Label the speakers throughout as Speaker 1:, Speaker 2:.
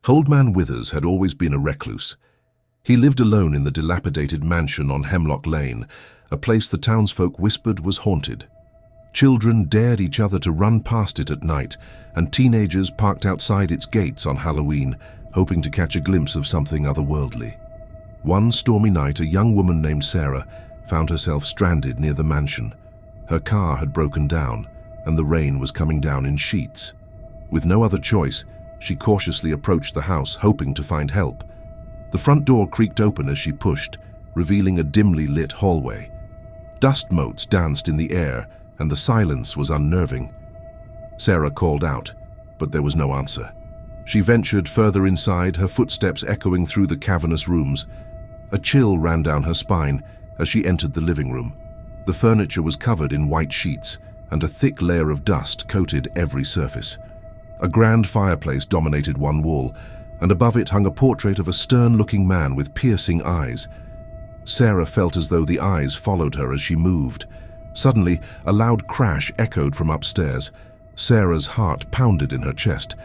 Speaker 1: Old Man Withers had always been a recluse. He lived alone in the dilapidated mansion on Hemlock Lane, a place the townsfolk whispered was haunted. Children dared each other to run past it at night, and teenagers parked outside its gates on Halloween, hoping to catch a glimpse of something otherworldly. One stormy night, a young woman named Sarah found herself stranded near the mansion. Her car had broken down, and the rain was coming down in sheets. With no other choice, she cautiously approached the house, hoping to find help. The front door creaked open as she pushed, revealing a dimly lit hallway. Dust motes danced in the air, and the silence was unnerving. Sarah called out, but there was no answer. She ventured further inside, her footsteps echoing through the cavernous rooms. A chill ran down her spine as she entered the living room. The furniture was covered in white sheets, and a thick layer of dust coated every surface. A grand fireplace dominated one wall, and above it hung a portrait of a stern-looking man with piercing eyes. Sarah felt as though the eyes followed her as she moved. Suddenly, a loud crash echoed from upstairs. Sarah's heart pounded in her chest.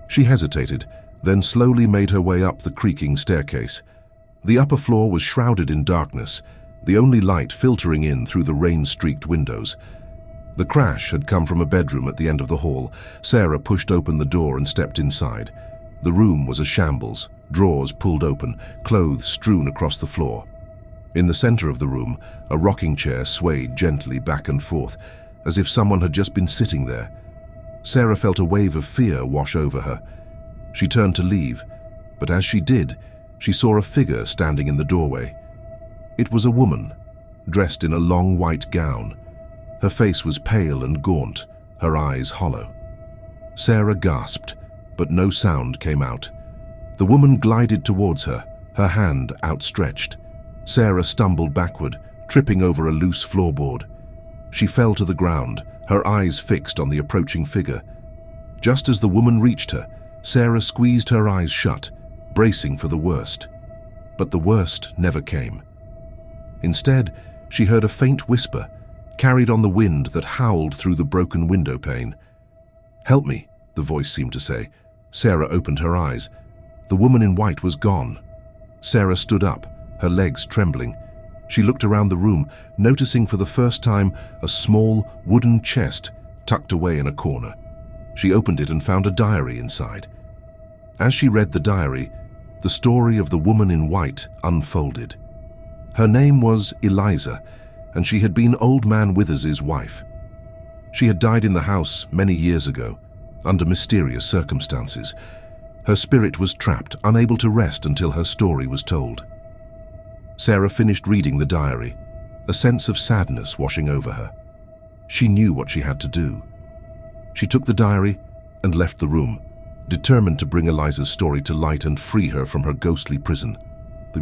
Speaker 1: She hesitated, then slowly made her way up the creaking staircase. The upper floor was shrouded in darkness, the only light filtering in through the rain-streaked windows. The crash had come from a bedroom at the end of the hall. Sarah pushed open the door and stepped inside. The room was a shambles, drawers pulled open, clothes strewn across the floor. In the center of the room, a rocking chair swayed gently back and forth, as if someone had just been sitting there. Sarah felt a wave of fear wash over her. She turned to leave, but as she did, she saw a figure standing in the doorway. It was a woman, dressed in a long white gown. Her face was pale and gaunt, her eyes hollow. Sarah gasped, but no sound came out. The woman glided towards her, her hand outstretched. Sarah stumbled backward, tripping over a loose floorboard. She fell to the ground, her eyes fixed on the approaching figure. Just as the woman reached her, Sarah squeezed her eyes shut, bracing for the worst. But the worst never came. Instead, she heard a faint whisper, carried on the wind that howled through the broken window pane. "Help me," the voice seemed to say. Sarah opened her eyes. The woman in white was gone. Sarah stood up, her legs trembling. She looked around the room, noticing for the first time a small wooden chest tucked away in a corner. She opened it and found a diary inside. As she read the diary, the story of the woman in white unfolded. Her name was Eliza, and she had been Old Man Withers's wife. She had died in the house many years ago, under mysterious circumstances. Her spirit was trapped, unable to rest until her story was told. Sarah finished reading the diary, a sense of sadness washing over her. She knew what she had to do. She took the diary and left the room, determined to bring Eliza's story to light and free her from her ghostly prison. The